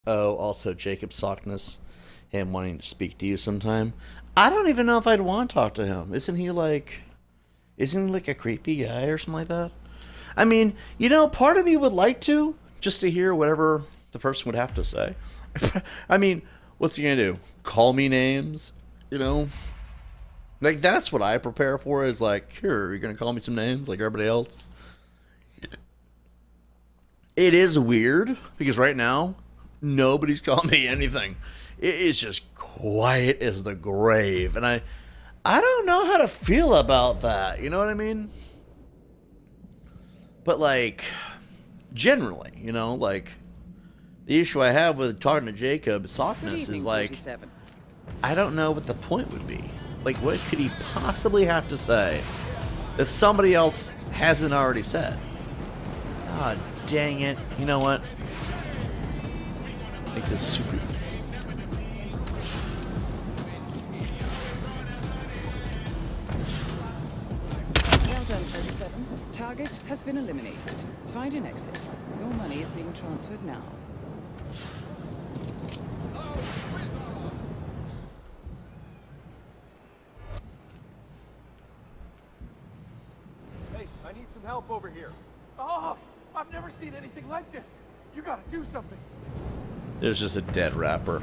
Oh, also Jacob Sockness, him wanting to speak to you sometime. I don't even know if I'd want to talk to him. Isn't he like a creepy guy or something like that? I mean, part of me would like to, just to hear whatever the person would have to say. I mean, what's he gonna do? Call me names? You know? Like, that's what I prepare for, is like, here, you're gonna call me some names like everybody else? It is weird, because right now, nobody's calling me anything. It is just quiet as the grave, and I don't know how to feel about that, you know what I mean? But, like, generally, like, the issue I have with talking to Jacob Sockness is, like, 47. I don't know what the point would be. Like, what could he possibly have to say that somebody else hasn't already said? Ah, dang it. You know what? Make this super... Well done, 47. Target has been eliminated. Find an exit. Your money is being transferred now. Hey, I need some help over here. Oh, I've never seen anything like this. You gotta do something. There's just a dead rapper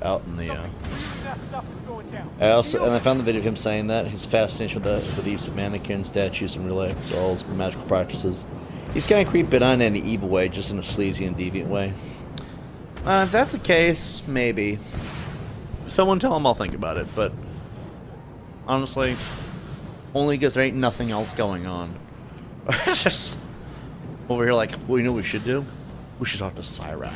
out in the... That stuff is going down. I found the video of him saying that, his fascination with the use of mannequins, statues, and real life dolls, magical practices. He's kind of creepy, but not in any evil way, just in a sleazy and deviant way. If that's the case, maybe. Someone tell him I'll think about it, but honestly, only because there ain't nothing else going on. Just over here like, well, you know what we should do? We should talk to Cyrax.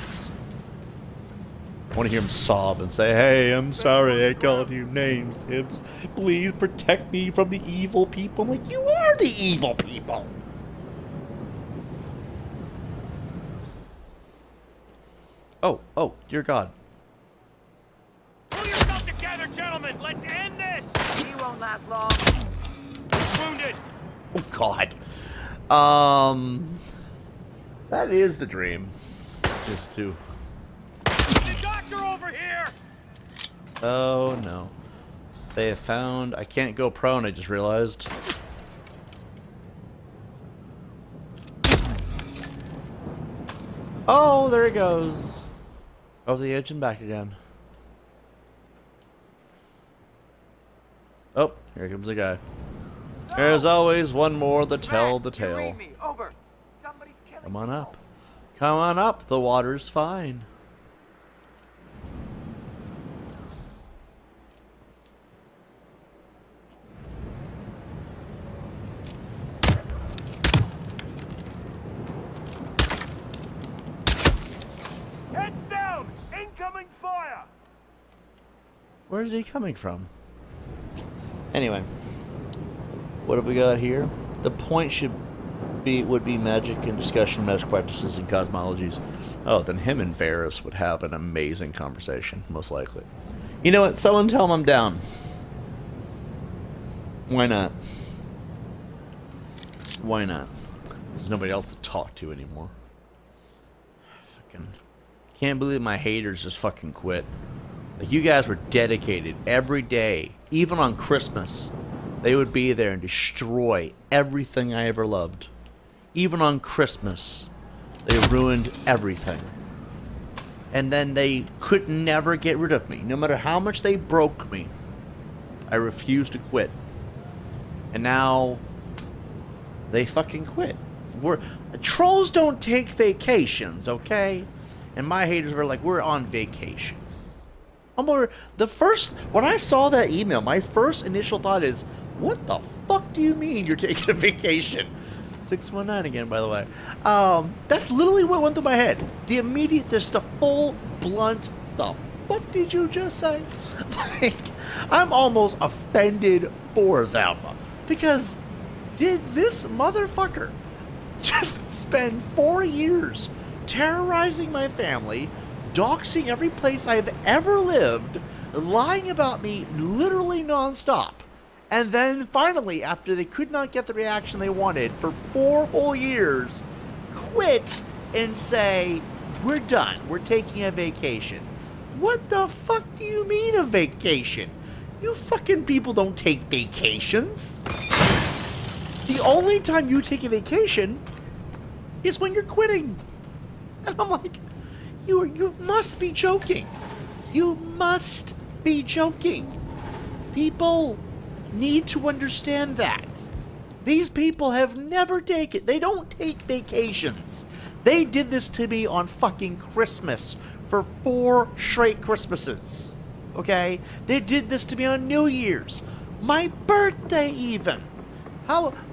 I want to hear him sob and say, hey, I'm sorry I called you names, TiBBz. Please protect me from the evil people. I'm like, you are the evil people. Oh, dear God. Pull yourself together, gentlemen. Let's end this. He won't last long. Wounded. Oh, God. That is the dream. Is to... The doctor over here. Oh, no. They have found... I can't go prone, I just realized. Oh, there he goes. Over the edge and back again. Oh, here comes the guy. There's always one more to tell the tale. Read me. Over. Somebody's killing Come on up. Come on up. The water's fine. Heads down. Incoming fire. Where's he coming from? Anyway, what have we got here? The point would be magic and discussion, magic practices, and cosmologies. Oh, then him and Varys would have an amazing conversation, most likely. You know what? Someone tell him I'm down. Why not? Why not? There's nobody else to talk to anymore. Fucking can't believe my haters just fucking quit. Like, you guys were dedicated every day, even on Christmas. They would be there and destroy everything I ever loved. Even on Christmas, they ruined everything. And then they could never get rid of me. No matter how much they broke me, I refused to quit. And now, they fucking quit. Trolls don't take vacations, okay? And my haters were like, we're on vacation. When I saw that email, my first initial thought is, what the fuck do you mean you're taking a vacation? 619 again, by the way. That's literally what went through my head. The immediate, just the full, blunt, the fuck did you just say? Like, I'm almost offended for them. Because did this motherfucker just spend 4 years terrorizing my family, doxing every place I've ever lived, lying about me literally nonstop, and then finally, after they could not get the reaction they wanted for 4 whole years, quit and say, we're done. We're taking a vacation. What the fuck do you mean a vacation? You fucking people don't take vacations. The only time you take a vacation is when you're quitting. And I'm like, you must be joking. You must be joking. People need to understand that. These people have never taken, they don't take vacations. They did this to me on fucking Christmas for 4 straight Christmases. Okay? They did this to me on New Year's. My birthday even.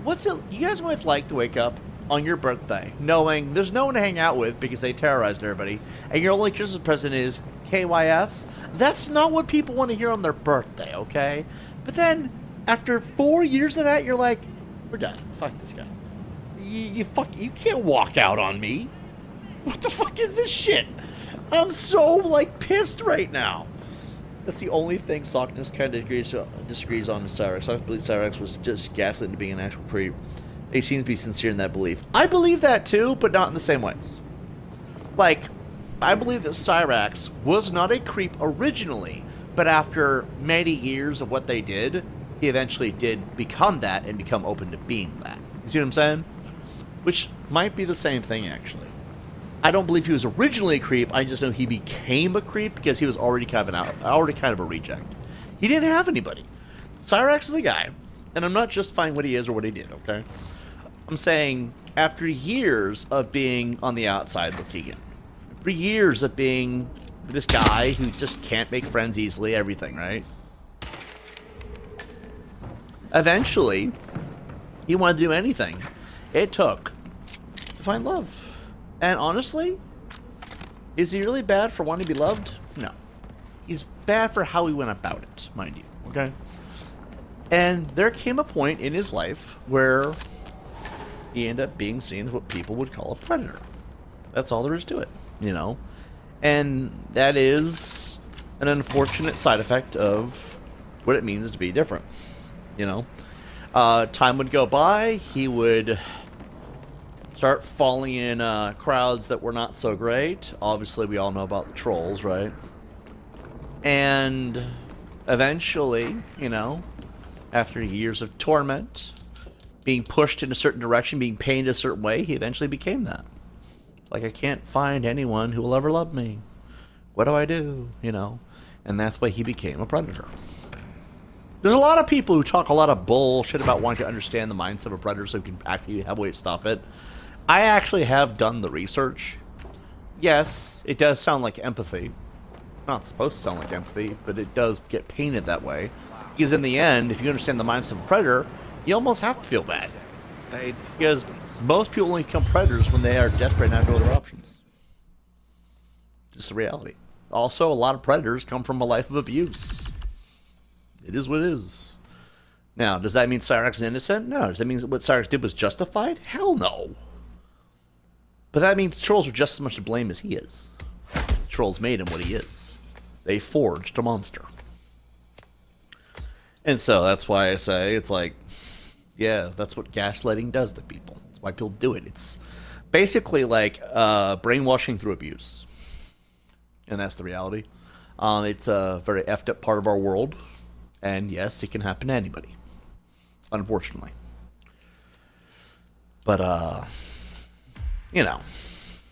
What's it, you guys know what it's like to wake up on your birthday knowing there's no one to hang out with because they terrorized everybody and your only Christmas present is KYS? That's not what people want to hear on their birthday, okay? But then, after 4 years of that, you're like, we're done. Fuck this guy. You can't walk out on me. What the fuck is this shit? I'm so, like, pissed right now. That's the only thing Sockness kind of disagrees on with Cyrex. I believe Cyrex was just gaslit into being an actual creep. He seems to be sincere in that belief. I believe that too, but not in the same ways. Like, I believe that Cyrex was not a creep originally, but after many years of what they did, he eventually did become that and become open to being that. You see what I'm saying? Which might be the same thing, actually. I don't believe he was originally a creep. I just know he became a creep because he was already kind of a reject. He didn't have anybody. Cyrex is the guy, and I'm not justifying what he is or what he did, okay? I'm saying after years of being on the outside looking in, for years of being this guy who just can't make friends easily, everything, right? Eventually, he wanted to do anything it took to find love. And honestly, is he really bad for wanting to be loved? No. He's bad for how he went about it, mind you, okay? And there came a point in his life where he ended up being seen as what people would call a predator. That's all there is to it, you know? And that is an unfortunate side effect of what it means to be different, you know? Time would go by, he would start falling in crowds that were not so great. Obviously, we all know about the trolls, right? And eventually, you know, after years of torment, being pushed in a certain direction, being painted a certain way, he eventually became that. Like, I can't find anyone who will ever love me. What do I do? You know? And that's why he became a predator. There's a lot of people who talk a lot of bullshit about wanting to understand the mindset of a predator so we can actually have a way to stop it. I actually have done the research. Yes, it does sound like empathy. Not supposed to sound like empathy, but it does get painted that way. Because in the end, if you understand the mindset of a predator, you almost have to feel bad. Because most people only become predators when they are desperate and have no other options. Just the reality. Also, a lot of predators come from a life of abuse. It is what it is. Now, does that mean Cyrex is innocent? No. Does that mean what Cyrex did was justified? Hell no. But that means trolls are just as much to blame as he is. Trolls made him what he is. They forged a monster. And so that's why I say it's like, yeah, that's what gaslighting does to people. That's why people do it. It's basically like brainwashing through abuse. And that's the reality. It's a very effed up part of our world. And yes, it can happen to anybody. Unfortunately. But, you know,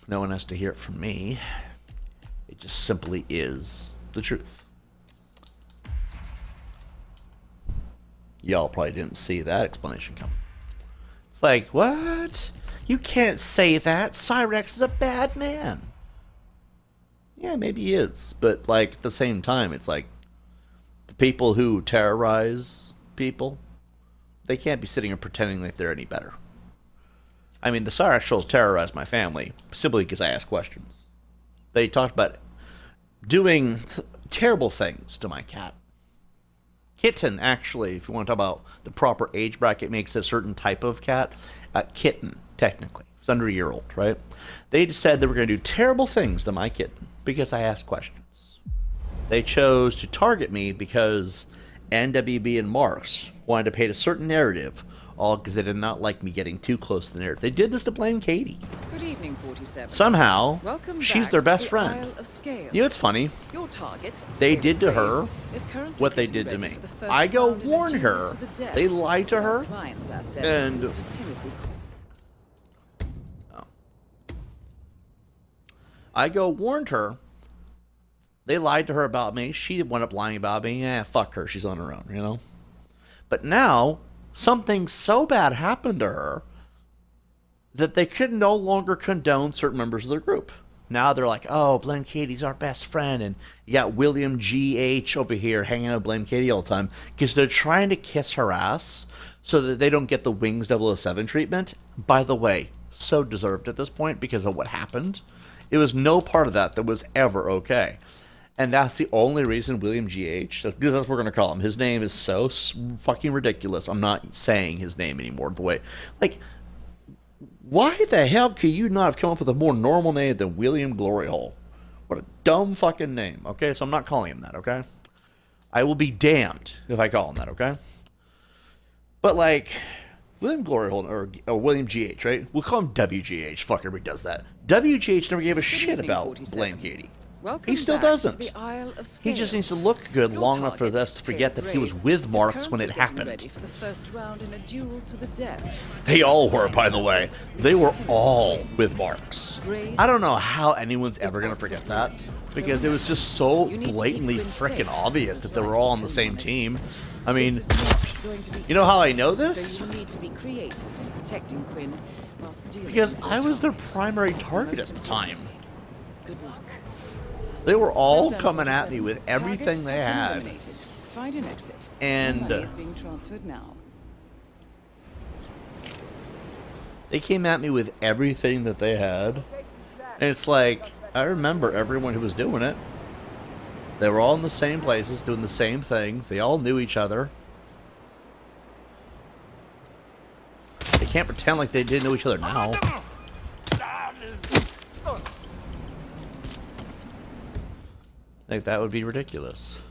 no one has to hear it from me. It just simply is the truth. Y'all probably didn't see that explanation come. It's like, what? You can't say that. Cyrex is a bad man. Yeah, maybe he is. But, like, at the same time, it's like, the people who terrorize people, they can't be sitting and pretending like they're any better. I mean, the Cyrex trolls terrorized my family simply because I asked questions. They talked about doing terrible things to my cat. Kitten, actually, if you want to talk about the proper age bracket, makes a certain type of cat. Kitten, technically. It's under a year old, right? They just said they were going to do terrible things to my kitten because I asked questions. They chose to target me because NWB and Marks wanted to paint a certain narrative all because they did not like me getting too close to the narrative. They did this to blame Katie. Good evening, 47. Somehow, Welcome she's back their to best the friend. Isle of Scale. You know, it's funny. Your target, They David did to Reyes, her is currently what they getting did to ready me. for the first I go round in a warn duel her. to the death. They lied to Our her. client's asset, And- Mr. Timothy. I go warned her. They lied to her about me. She went up lying about me. Yeah, fuck her. She's on her own, you know? But now, something so bad happened to her that they could no longer condone certain members of their group. Now they're like, oh, Blame Katie's our best friend. And you got William G.H. over here hanging out with Blame Katie all the time because they're trying to kiss her ass so that they don't get the Wings 007 treatment. By the way, so deserved at this point because of what happened. It was no part of that was ever okay. And that's the only reason William G.H., because that's what we're going to call him. His name is so fucking ridiculous. I'm not saying his name anymore the way. Like, why the hell could you not have come up with a more normal name than William Glory Hole? What a dumb fucking name. Okay, so I'm not calling him that, okay? I will be damned if I call him that, okay? But, like, William Glory Hole, or William G.H., right? We'll call him WGH. Fuck, everybody does that. WGH never gave a shit evening, about 47. Blame Katie. Welcome He still back to doesn't. the Isle of He Scale. just needs to look good Your long enough for target, us to forget that David he was Reyes, with is Marks when it currently getting happened. ready for the first round in a duel to the death. They all were, by the way. They were all with Marks. Grade I don't know how anyone's ever going to forget that, because it was just so blatantly freaking obvious that they were all on the same team. I mean, This is not going to be you know how I know easy, this? So you need to be creative in protecting Quinn whilst dealing Because with your I was their target. primary target at Most the time. Good luck. They were all Well done, coming at 47. me with Target everything they has been had. eliminated. Find an exit. And, Your money is being transferred now. They came at me with everything that they had. And it's like, I remember everyone who was doing it. They were all in the same places, doing the same things. They all knew each other. They can't pretend like they didn't know each other now. Like, that would be ridiculous.